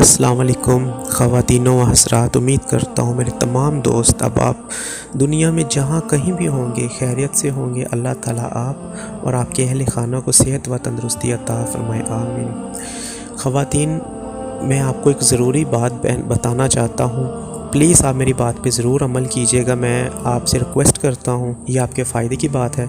السلام علیکم خواتین و حضرات، امید کرتا ہوں میرے تمام دوست اب آپ دنیا میں جہاں کہیں بھی ہوں گے خیریت سے ہوں گے۔ اللہ تعالیٰ آپ اور آپ کے اہل خانہ کو صحت و تندرستی عطا فرمائے، آمین۔ خواتین، میں آپ کو ایک ضروری بات بتانا چاہتا ہوں، پلیز آپ میری بات پہ ضرور عمل کیجیے گا۔ میں آپ سے ریکویسٹ کرتا ہوں، یہ آپ کے فائدے کی بات ہے۔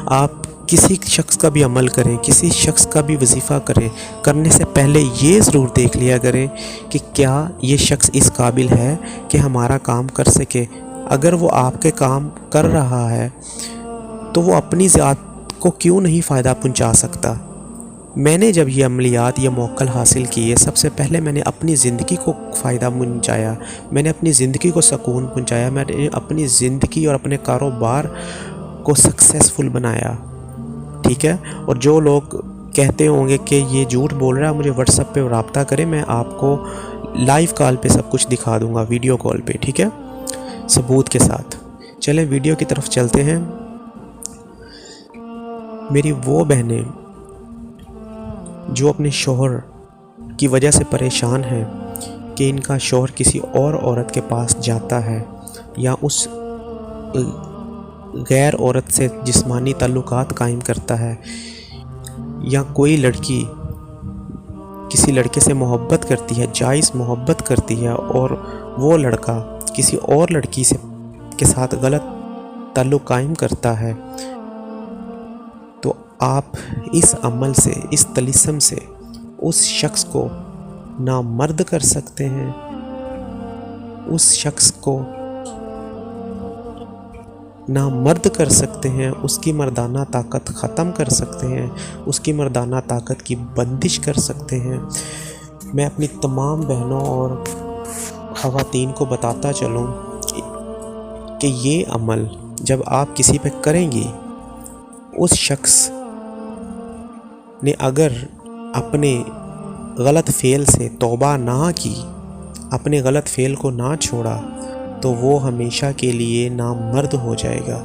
آپ کسی شخص کا بھی عمل کریں، کسی شخص کا بھی وظیفہ کریں، کرنے سے پہلے یہ ضرور دیکھ لیا کریں کہ کیا یہ شخص اس قابل ہے کہ ہمارا کام کر سکے۔ اگر وہ آپ کے کام کر رہا ہے تو وہ اپنی ذات کو کیوں نہیں فائدہ پہنچا سکتا۔ میں نے جب یہ عملیات یا موکل حاصل کیے، سب سے پہلے میں نے اپنی زندگی کو فائدہ پہنچایا، میں نے اپنی زندگی کو سکون پہنچایا، میں نے اپنی زندگی اور اپنے کاروبار کو سکسیسفل بنایا، ٹھیک ہے۔ اور جو لوگ کہتے ہوں گے کہ یہ جھوٹ بول رہا ہے، مجھے واٹس ایپ پہ رابطہ کریں، میں آپ کو لائیو کال پہ سب کچھ دکھا دوں گا، ویڈیو کال پہ، ٹھیک ہے، ثبوت کے ساتھ۔ چلیں ویڈیو کی طرف چلتے ہیں۔ میری وہ بہنیں جو اپنے شوہر کی وجہ سے پریشان ہیں کہ ان کا شوہر کسی اور عورت کے پاس جاتا ہے یا اس غیر عورت سے جسمانی تعلقات قائم کرتا ہے، یا کوئی لڑکی کسی لڑکے سے محبت کرتی ہے، جائز محبت کرتی ہے، اور وہ لڑکا کسی اور لڑکی کے ساتھ غلط تعلق قائم کرتا ہے، تو آپ اس عمل سے، اس طلسم سے اس شخص کو نامرد کر سکتے ہیں، اس شخص کو نامرد کر سکتے ہیں، اس کی مردانہ طاقت ختم کر سکتے ہیں، اس کی مردانہ طاقت کی بندش کر سکتے ہیں۔ میں اپنی تمام بہنوں اور خواتین کو بتاتا چلوں کہ یہ عمل جب آپ کسی پہ کریں گی، اس شخص نے اگر اپنے غلط فعل سے توبہ نہ کی، اپنے غلط فعل کو نہ چھوڑا، تو وہ ہمیشہ کے لیے نامرد ہو جائے گا۔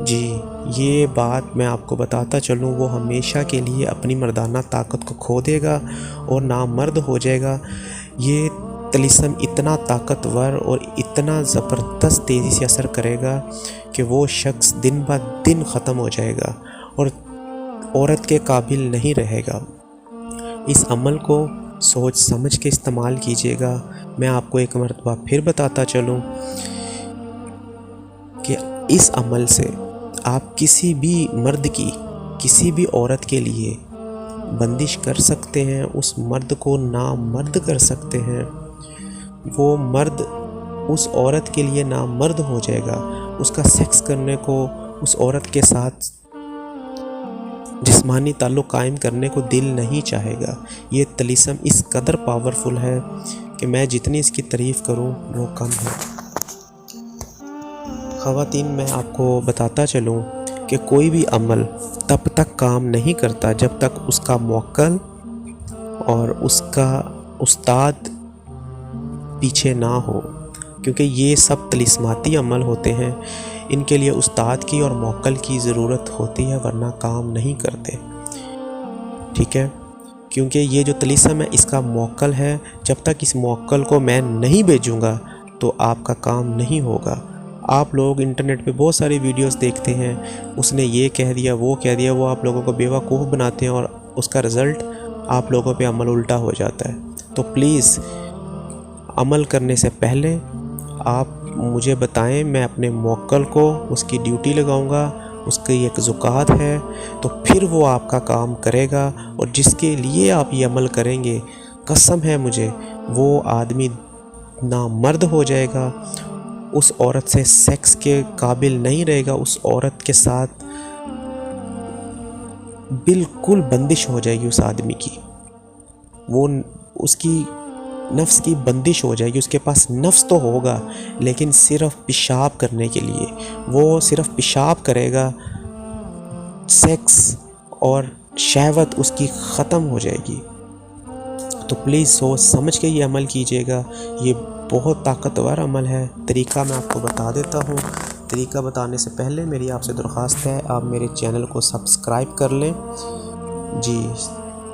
جی، یہ بات میں آپ کو بتاتا چلوں، وہ ہمیشہ کے لیے اپنی مردانہ طاقت کو کھو دے گا اور نامرد ہو جائے گا۔ یہ طلسم اتنا طاقتور اور اتنا زبردست تیزی سے اثر کرے گا کہ وہ شخص دن بہ دن ختم ہو جائے گا اور عورت کے قابل نہیں رہے گا۔ اس عمل کو سوچ سمجھ کے استعمال کیجیے گا۔ میں آپ کو ایک مرتبہ پھر بتاتا چلوں کہ اس عمل سے آپ کسی بھی مرد کی، کسی بھی عورت کے لیے بندش کر سکتے ہیں، اس مرد کو نامرد کر سکتے ہیں۔ وہ مرد اس عورت کے لیے نامرد ہو جائے گا، اس کا سیکس کرنے کو، اس عورت کے ساتھ جسمانی تعلق قائم کرنے کو دل نہیں چاہے گا۔ یہ طلسم اس قدر پاورفل ہے کہ میں جتنی اس کی تعریف کروں وہ کم ہے۔ خواتین، میں آپ کو بتاتا چلوں کہ کوئی بھی عمل تب تک کام نہیں کرتا جب تک اس کا موکل اور اس کا استاد پیچھے نہ ہو، کیونکہ یہ سب طلسماتی عمل ہوتے ہیں، ان کے لیے استاد کی اور موکل کی ضرورت ہوتی ہے، ورنہ کام نہیں کرتے، ٹھیک ہے۔ کیونکہ یہ جو طلسم ہے اس کا موکل ہے، جب تک اس موکل کو میں نہیں بھیجوں گا تو آپ کا کام نہیں ہوگا۔ آپ لوگ انٹرنیٹ پہ بہت ساری ویڈیوز دیکھتے ہیں، اس نے یہ کہہ دیا، وہ کہہ دیا، وہ آپ لوگوں کو بیوقوف بناتے ہیں اور اس کا رزلٹ آپ لوگوں پہ عمل الٹا ہو جاتا ہے۔ تو پلیز عمل کرنے سے پہلے آپ مجھے بتائیں، میں اپنے موکل کو اس کی ڈیوٹی لگاؤں گا، اس کی ایک زکوٰۃ ہے، تو پھر وہ آپ کا کام کرے گا، اور جس کے لیے آپ یہ عمل کریں گے، قسم ہے مجھے، وہ آدمی نامرد ہو جائے گا، اس عورت سے سیکس کے قابل نہیں رہے گا، اس عورت کے ساتھ بالکل بندش ہو جائے گی اس آدمی کی، وہ اس کی نفس کی بندش ہو جائے گی۔ اس کے پاس نفس تو ہوگا لیکن صرف پیشاب کرنے کے لیے، وہ صرف پیشاب کرے گا، سیکس اور شہوت اس کی ختم ہو جائے گی۔ تو پلیز سوچ سمجھ کے یہ عمل کیجیے گا، یہ بہت طاقتور عمل ہے۔ طریقہ میں آپ کو بتا دیتا ہوں۔ طریقہ بتانے سے پہلے میری آپ سے درخواست ہے، آپ میرے چینل کو سبسکرائب کر لیں، جی،